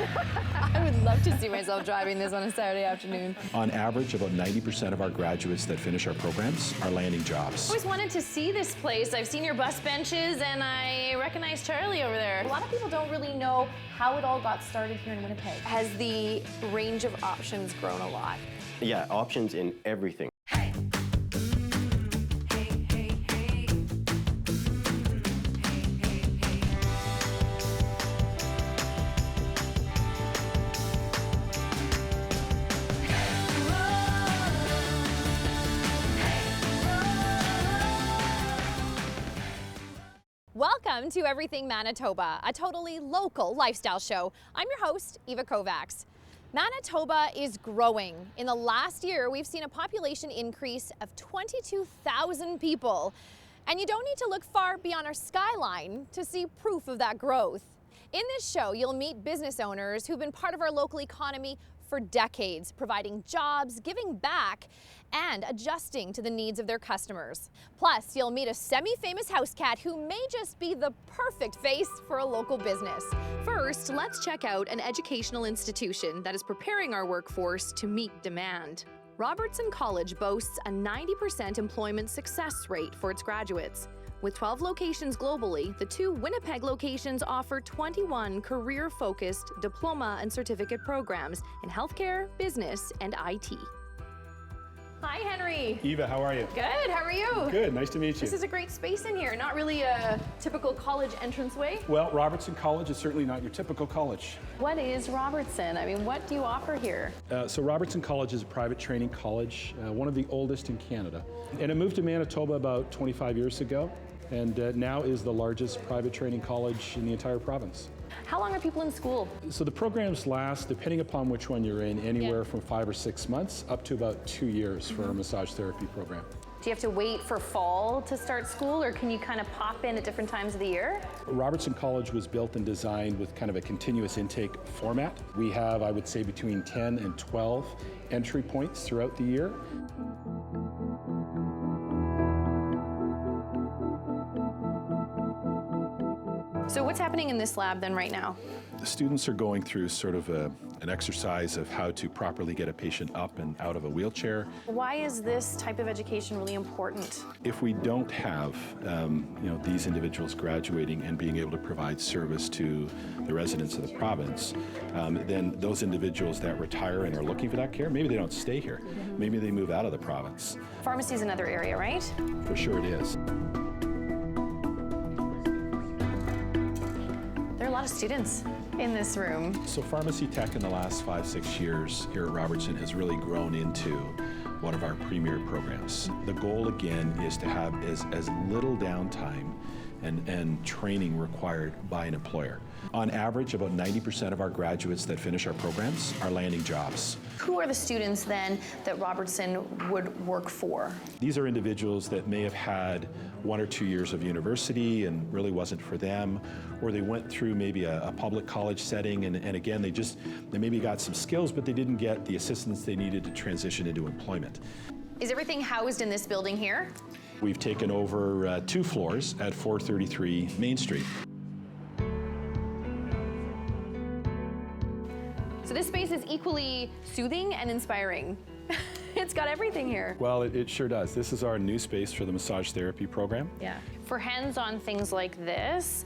I would love to see myself driving this on a Saturday afternoon. On average, about 90% of our graduates that finish our programs are landing jobs. I always wanted to see this place. I've seen your bus benches and I recognize Charlie over there. A lot of people don't really know how it all got started here in Winnipeg. Has the range of options grown a lot? Yeah, options in everything. Welcome to Everything Manitoba, a totally local lifestyle show. I'm your host, Eva Kovacs. Manitoba is growing. In the last year, we've seen a population increase of 22,000 people. And you don't need to look far beyond our skyline to see proof of that growth. In this show, you'll meet business owners who've been part of our local economy for decades, providing jobs, giving back, and adjusting to the needs of their customers. Plus, you'll meet a semi-famous house cat who may just be the perfect face for a local business. First, let's check out an educational institution that is preparing our workforce to meet demand. Robertson College boasts a 90% employment success rate for its graduates. With 12 locations globally, the 2 Winnipeg locations offer 21 career-focused diploma and certificate programs in healthcare, business, and IT. Hi, Henry. Eva, how are you? Good, how are you? Good, nice to meet you. This is a great space in here, not really a typical college entranceway. Well, Robertson College is certainly not your typical college. What is Robertson? I mean, what do you offer here? So Robertson College is a private training college, one of the oldest in Canada. And it moved to Manitoba about 25 years ago, and now is the largest private training college in the entire province. How long are people in school? So the programs last, depending upon which one you're in, anywhere from 5 or 6 months up to about 2 years for a massage therapy program. Do you have to wait for fall to start school, or can you kind of pop in at different times of the year? Robertson College was built and designed with kind of a continuous intake format. We have, I would say, between 10 and 12 entry points throughout the year. So what's happening in this lab then right now? The students are going through sort of an exercise of how to properly get a patient up and out of a wheelchair. Why is this type of education really important? If we don't have these individuals graduating and being able to provide service to the residents of the province, then those individuals that retire and are looking for that care, maybe they don't stay here. Maybe they move out of the province. Pharmacy is another area, right? For sure it is. There are a lot of students in this room. So pharmacy tech in the last 5-6 years here at Robertson has really grown into one of our premier programs. The goal again is to have as little downtime and training required by an employer. On average, about 90% of our graduates that finish our programs are landing jobs. Who are the students then that Robertson would work for? These are individuals that may have had 1 or 2 years of university and really wasn't for them, or they went through maybe a public college setting and again, they maybe got some skills, but they didn't get the assistance they needed to transition into employment. Is everything housed in this building here? We've taken over 2 floors at 433 Main Street. So this space is equally soothing and inspiring. It's got everything here. Well, it sure does. This is our new space for the massage therapy program. Yeah. For hands-on things like this,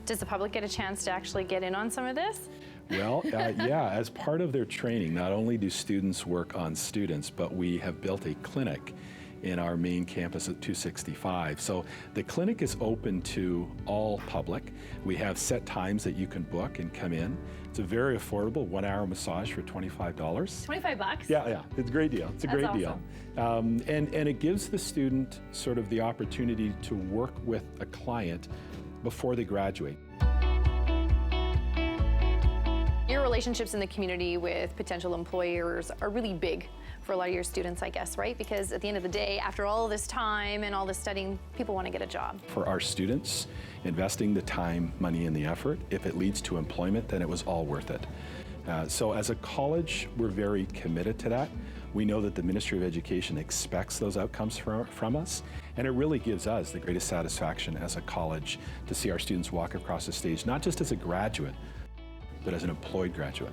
does the public get a chance to actually get in on some of this? Well, yeah, as part of their training, not only do students work on students, but we have built a clinic in our main campus at 265. So the clinic is open to all public. We have set times that you can book and come in. It's a very affordable 1-hour massage for $25. 25 bucks? Yeah, it's a great deal. It's a That's great deal. And it gives the student sort of the opportunity to work with a client before they graduate. Your relationships in the community with potential employers are really big for a lot of your students, I guess, right? Because at the end of the day, after all this time and all this studying, people want to get a job. For our students, investing the time, money, and the effort, if it leads to employment, then it was all worth it. So as a college, we're very committed to that. We know that the Ministry of Education expects those outcomes from us, and it really gives us the greatest satisfaction as a college to see our students walk across the stage, not just as a graduate, but as an employed graduate.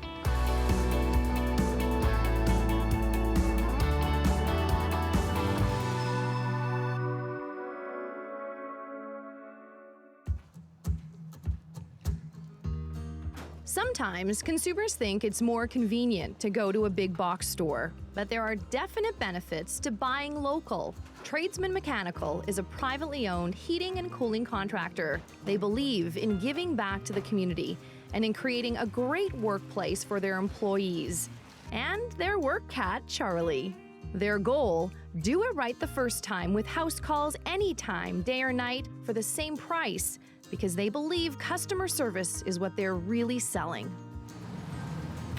Sometimes consumers think it's more convenient to go to a big box store, but there are definite benefits to buying local. Tradesman Mechanical is a privately owned heating and cooling contractor. They believe in giving back to the community and in creating a great workplace for their employees and their work cat, Charlie. Their goal, do it right the first time with house calls anytime, day or night, for the same price, because they believe customer service is what they're really selling.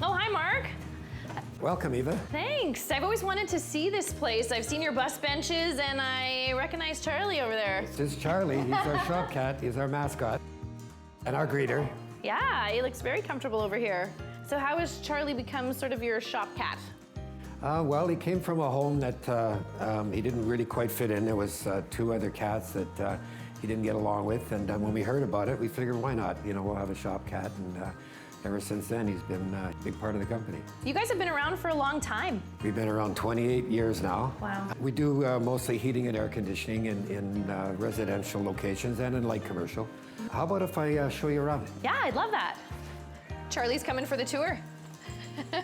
Oh, hi, Mark. Welcome, Eva. Thanks. I've always wanted to see this place. I've seen your bus benches, and I recognize Charlie over there. This is Charlie. He's our shop cat. He's our mascot and our greeter. Yeah, he looks very comfortable over here. So how has Charlie become sort of your shop cat? Well, he came from a home that he didn't really quite fit in. There was two other cats that he didn't get along with, and when we heard about it, we figured, why not? You know, we'll have a shop cat, and ever since then, he's been a big part of the company. You guys have been around for a long time. We've been around 28 years now. Wow. We do mostly heating and air conditioning in residential locations and in light commercial. How about if I show you around? Yeah, I'd love that. Charlie's coming for the tour.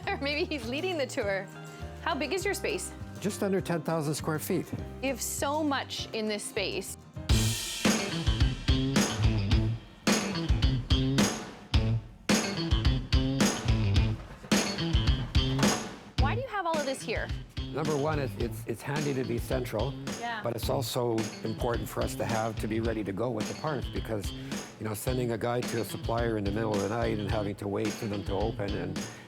Or maybe he's leading the tour. How big is your space? Just under 10,000 square feet. You have so much in this space. Why do you have all of this here? Number one, it's handy to be central, Yeah. but it's also important for us to have to be ready to go with the parts, because, you know, sending a guy to a supplier in the middle of the night and having to wait for them to open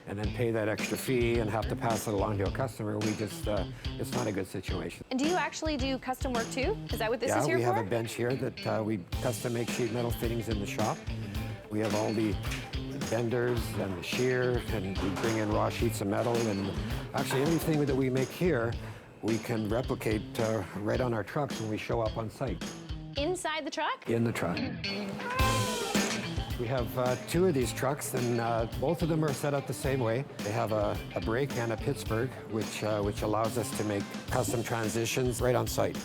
and then pay that extra fee and have to pass it along to a customer, we just, it's not a good situation. And do you actually do custom work too? Is that what this Yeah, is here we for? have a bench here that we custom make sheet metal fittings in the shop. We have all the benders and the shear, and we bring in raw sheets of metal, and actually anything that we make here, we can replicate right on our trucks when we show up on site. Inside the truck? In the truck. We have two of these trucks, and both of them are set up the same way. They have a brake and a Pittsburgh, which allows us to make custom transitions right on site.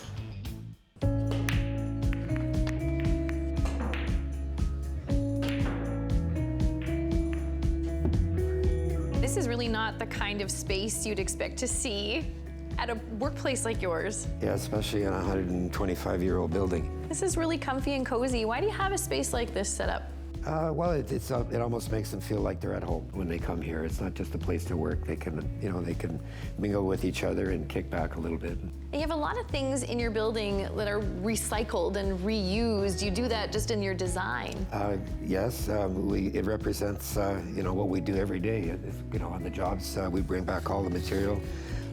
This is really not the kind of space you'd expect to see at a workplace like yours. Yeah, especially in a 125-year-old building. This is really comfy and cozy. Why do you have a space like this set up? Well, it almost makes them feel like they're at home when they come here. It's not just a place to work. They can, you know, they can mingle with each other and kick back a little bit. And you have a lot of things in your building that are recycled and reused. You do that just in your design. Yes, it represents, you know, what we do every day. You know, on the jobs, we bring back all the material,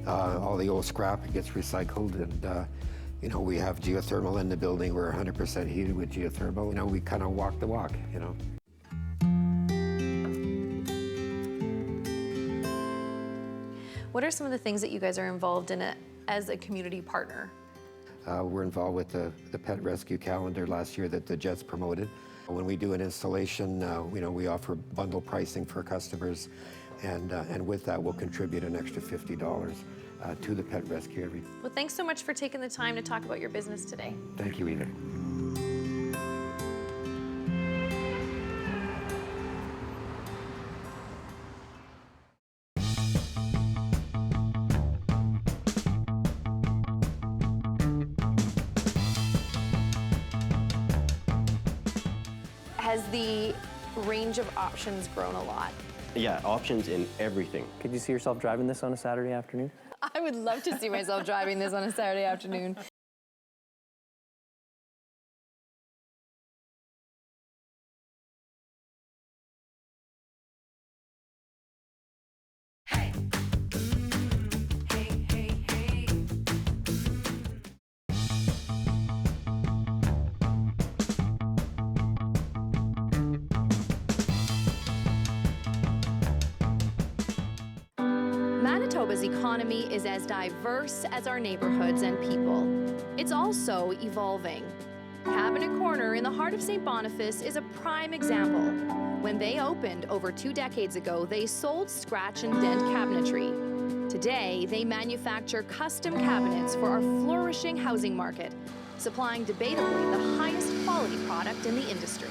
all the old scrap gets recycled, and you know, we have geothermal in the building. We're 100% heated with geothermal. You know, we kind of walk the walk, you know. What are some of the things that you guys are involved in as a community partner? We're involved with the pet rescue calendar last year that the Jets promoted. When we do an installation, you know, we offer bundle pricing for customers, and with that, we'll contribute an extra $50 to the pet rescue. Well, thanks so much for taking the time to talk about your business today. Thank you, Eva. Has the range of options grown a lot? Yeah, options in everything. Could you see yourself driving this on a Saturday afternoon? I would love to see myself driving this on a Saturday afternoon. Manitoba's economy is as diverse as our neighborhoods and people. It's also evolving. Cabinet Corner in the heart of St. Boniface is a prime example. When they opened over 2 decades ago, they sold scratch and dent cabinetry. Today, they manufacture custom cabinets for our flourishing housing market, supplying debatably the highest quality product in the industry.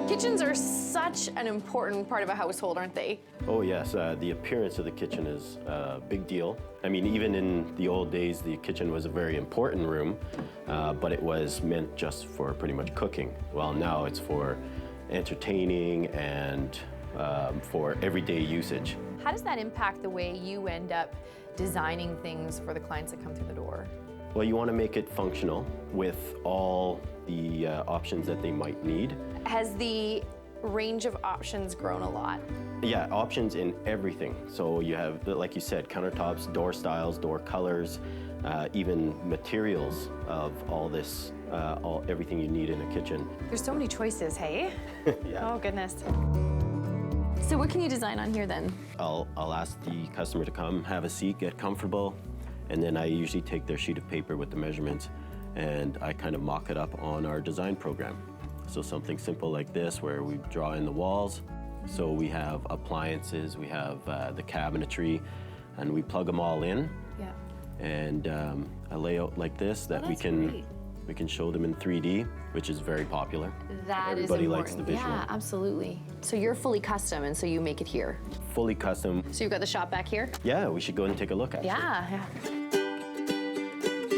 Kitchens are such an important part of a household, aren't they? Oh yes, the appearance of the kitchen is a big deal. I mean, even in the old days, the kitchen was a very important room, but it was meant just for pretty much cooking. Well, now it's for entertaining and for everyday usage. How does that impact the way you end up designing things for the clients that come through the door? Well, you want to make it functional with all the options that they might need. Has the range of options grown a lot? Yeah, options in everything. So you have, like you said, countertops, door styles, door colors, even materials of all this, everything you need in a kitchen. There's so many choices, hey? Yeah. Oh, goodness. So what can you design on here then? I'll ask the customer to come, have a seat, get comfortable, and then I usually take their sheet of paper with the measurements and I kind of mock it up on our design program. So something simple like this where we draw in the walls. So we have appliances, we have the cabinetry, and we plug them all in. Yeah. And a layout like this that we can show them in 3D, which is very popular. That is Everybody important. likes the visual. Yeah, absolutely. So you're fully custom, and so you make it here. Fully custom. So you've got the shop back here? Yeah, we should go and take a look at it. Yeah.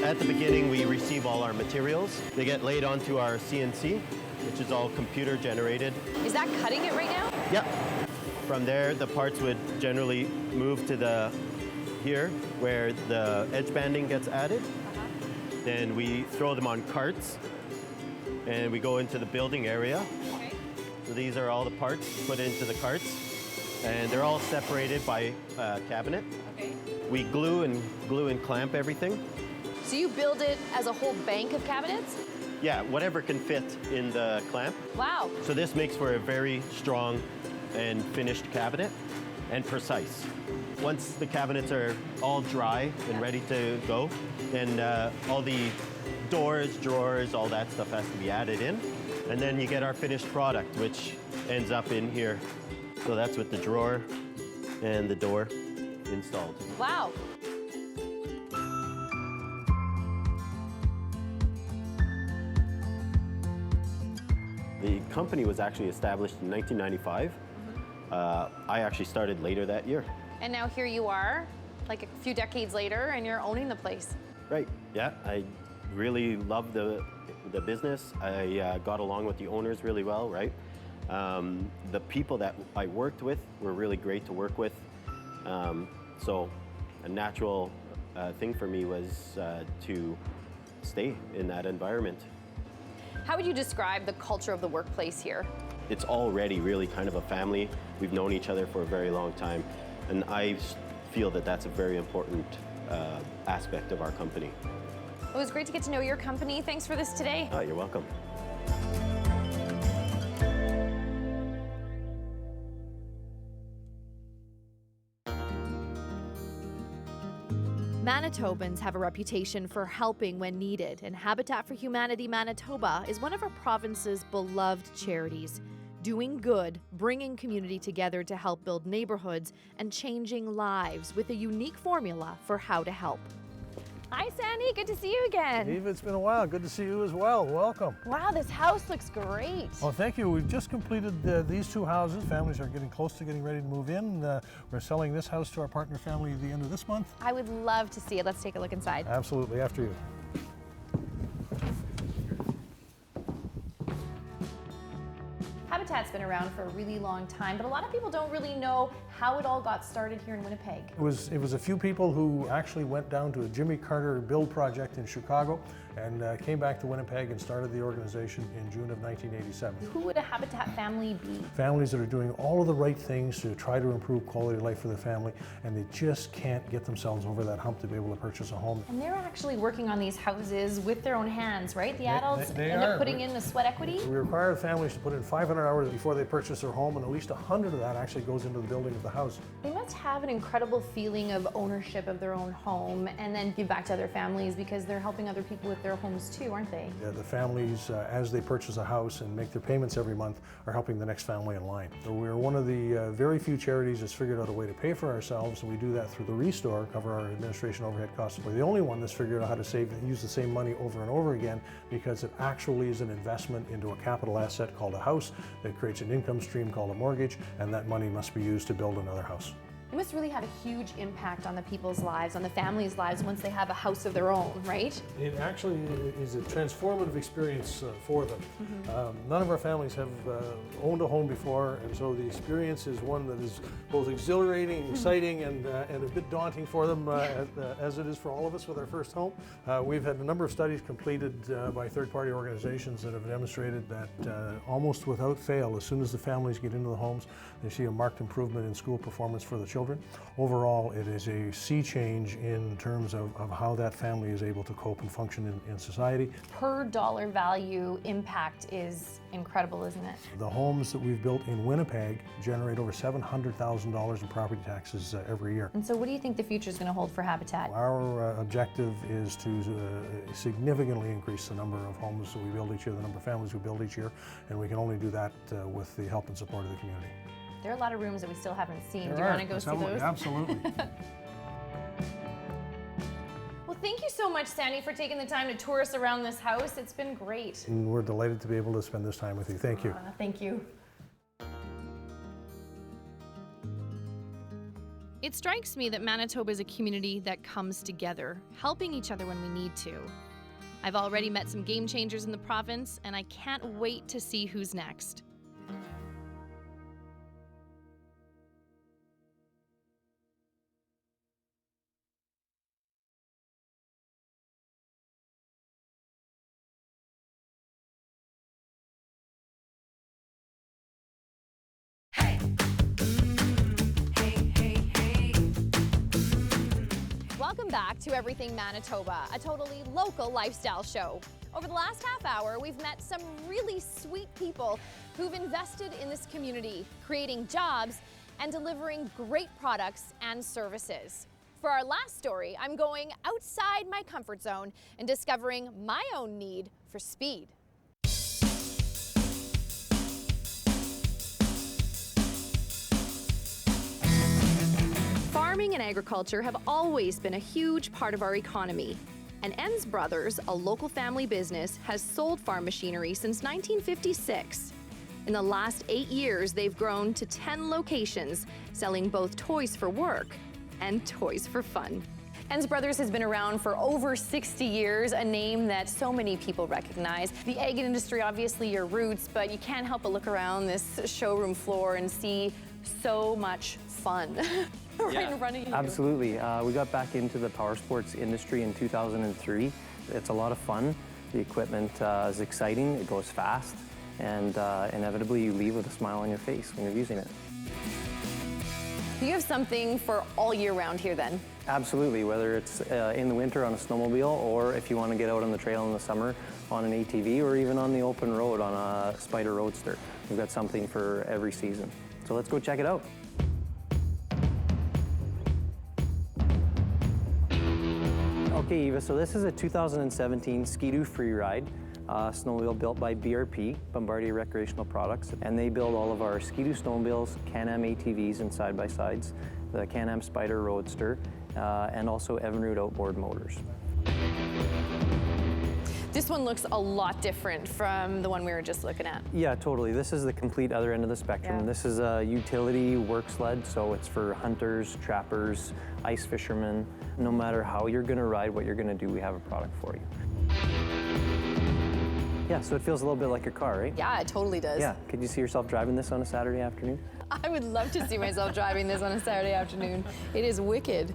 At the beginning, we receive all our materials. They get laid onto our CNC, which is all computer generated. Is that cutting it right now? Yeah. From there, the parts would generally move to here, where the edge banding gets added. Then we throw them on carts, and we go into the building area. Okay. So these are all the parts put into the carts, and they're all separated by a cabinet. Okay. We glue and clamp everything. So you build it as a whole bank of cabinets? Yeah, whatever can fit in the clamp. Wow. So this makes for a very strong and finished cabinet, and precise. Once the cabinets are all dry and ready to go, then all the doors, drawers, all that stuff has to be added in. And then you get our finished product, which ends up in here. So that's with the drawer and the door installed. Wow. The company was actually established in 1995. I actually started later that year. And now here you are, like a few decades later, and you're owning the place. Right, yeah, I really love the business. I got along with the owners really well, right? The people that I worked with were really great to work with. So a natural thing for me was to stay in that environment. How would you describe the culture of the workplace here? It's already really kind of a family. We've known each other for a very long time, and I feel that that's a very important aspect of our company. It was great to get to know your company. Thanks for this today. Oh, you're welcome. Manitobans have a reputation for helping when needed, and Habitat for Humanity Manitoba is one of our province's beloved charities, doing good, bringing community together to help build neighborhoods and changing lives with a unique formula for how to help. Hi, Sandy. Good to see you again. Eva, it's been a while. Good to see you as well. Welcome. Wow, this house looks great. Well, thank you. We've just completed these two houses. Families are getting close to getting ready to move in. We're selling this house to our partner family at the end of this month. I would love to see it. Let's take a look inside. Absolutely. After you. Habitat's been around for a really long time, but a lot of people don't really know how it all got started here in Winnipeg. It was a few people who actually went down to a Jimmy Carter build project in Chicago and came back to Winnipeg and started the organization in June of 1987. Who would a Habitat family be? Families that are doing all of the right things to try to improve quality of life for their family, and they just can't get themselves over that hump to be able to purchase a home. And they're actually working on these houses with their own hands, right? The adults they end are. up putting in the sweat equity? We require families to put in 500 hours before they purchase their home, and at least 100 of that actually goes into the building of the house. They must have an incredible feeling of ownership of their own home and then give back to other families because they're helping other people with their homes too, aren't they? The families, as they purchase a house and make their payments every month, are helping the next family in line. So we're one of the very few charities that's figured out a way to pay for ourselves, and we do that through the Restore, cover our administration overhead costs. We're the only one that's figured out how to save and use the same money over and over again, because it actually is an investment into a capital asset called a house that creates an income stream called a mortgage, and that money must be used to build another house. It must really have a huge impact on the people's lives, on the families' lives once they have a house of their own, right? It actually is a transformative experience for them. None of our families have owned a home before, and so the experience is one that is both exhilarating, exciting, and a bit daunting for them, as it is for all of us with our first home. We've had a number of studies completed by third-party organizations that have demonstrated that almost without fail, as soon as the families get into the homes, they see a marked improvement in school performance for the children. Overall, it is a sea change in terms of how that family is able to cope and function in society. Per dollar value impact is incredible, isn't it? The homes that we've built in Winnipeg generate over $700,000 in property taxes every year. And so what do you think the future is going to hold for Habitat? Our objective is to significantly increase the number of homes that we build each year, the number of families we build each year, and we can only do that with the help and support of the community. There are a lot of rooms that we still haven't seen. Do you want to go see those? Absolutely. Well, thank you so much, Sandy, for taking the time to tour us around this house. It's been great. And we're delighted to be able to spend this time with you. Thank you. Thank you. It strikes me that Manitoba is a community that comes together, helping each other when we need to. I've already met some game changers in the province, and I can't wait to see who's next. Welcome back to Everything Manitoba, a totally local lifestyle show. Over the last half hour, we've met some really sweet people who've invested in this community, creating jobs and delivering great products and services. For our last story, I'm going outside my comfort zone and discovering my own need for speed. Farming and agriculture have always been a huge part of our economy. And Enns Brothers, a local family business, has sold farm machinery since 1956. In the last 8 years, they've grown to 10 locations, selling both toys for work and toys for fun. Enns Brothers has been around for over 60 years, a name that so many people recognize. The ag industry, obviously your roots, but you can't help but look around this showroom floor and see so much fun. Right in front of you. Absolutely. We got back into the power sports industry in 2003. It's a lot of fun. The equipment is exciting, it goes fast, and inevitably you leave with a smile on your face when you're using it. You have something for all year round here then? Absolutely, whether it's in the winter on a snowmobile, or if you want to get out on the trail in the summer on an ATV, or even on the open road on a Spyder Roadster. We've got something for every season. So let's go check it out. Okay, Eva, so this is a 2017 Ski-Doo Freeride snowmobile built by BRP, Bombardier Recreational Products, and they build all of our Ski-Doo snowmobiles, Can-Am ATVs and side-by-sides, the Can-Am Spyder Roadster, and also Evinrude outboard motors. This one looks a lot different from the one we were just looking at. Yeah, totally. This is the complete other end of the spectrum. Yeah. This is a utility work sled, so it's for hunters, trappers, ice fishermen. No matter how you're gonna ride, what you're gonna do, we have a product for you. Yeah, so it feels a little bit like your car, right? Yeah, it totally does. Yeah, could you see yourself driving this on a Saturday afternoon? I would love to see myself driving this on a Saturday afternoon. It is wicked.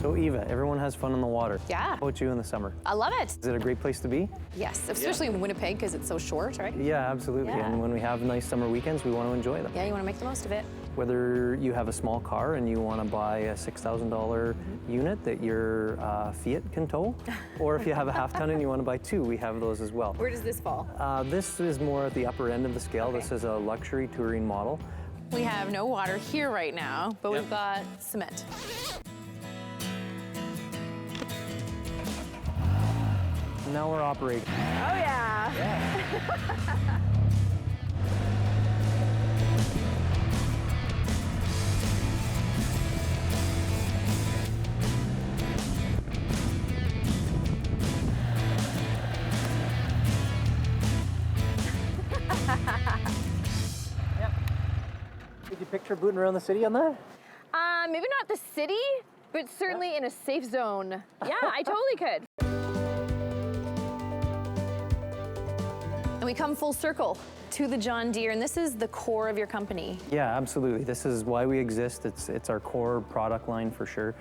So Eva, everyone has fun on the water. Yeah. How about you in the summer? I love it. Is it a great place to be? Yes, especially in Winnipeg because it's so short, right? Yeah, absolutely. Yeah. And when we have nice summer weekends, we want to enjoy them. Yeah, you want to make the most of it. Whether you have a small car and you want to buy a $6,000 unit that your Fiat can tow, or if you have a half ton and you want to buy two, we have those as well. Where does this fall? This is more at the upper end of the scale. Okay. This is a luxury touring model. We have no water here right now, but we've got cement. Now we're operating. Oh yeah. Did you picture booting around the city on that? Maybe not the city, but certainly in a safe zone. Yeah, I totally could. And we come full circle to the John Deere, and this is the core of your company. Yeah, absolutely. This is why we exist. It's our core product line for sure.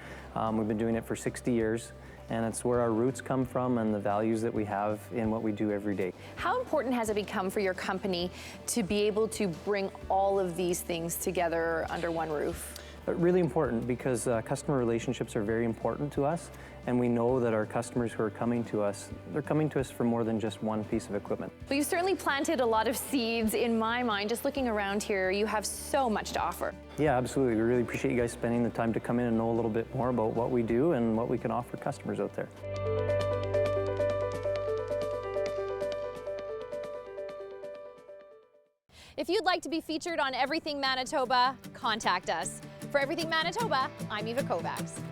We've been doing it for 60 years, and it's where our roots come from and the values that we have in what we do every day. How important has it become for your company to be able to bring all of these things together under one roof? But really important because customer relationships are very important to us, and we know that our customers who are coming to us, they're coming to us for more than just one piece of equipment. Well, you've certainly planted a lot of seeds in my mind. Just looking around here, you have so much to offer. Yeah, absolutely. We really appreciate you guys spending the time to come in and know a little bit more about what we do and what we can offer customers out there. If you'd like to be featured on Everything Manitoba, contact us. For Everything Manitoba, I'm Eva Kovacs.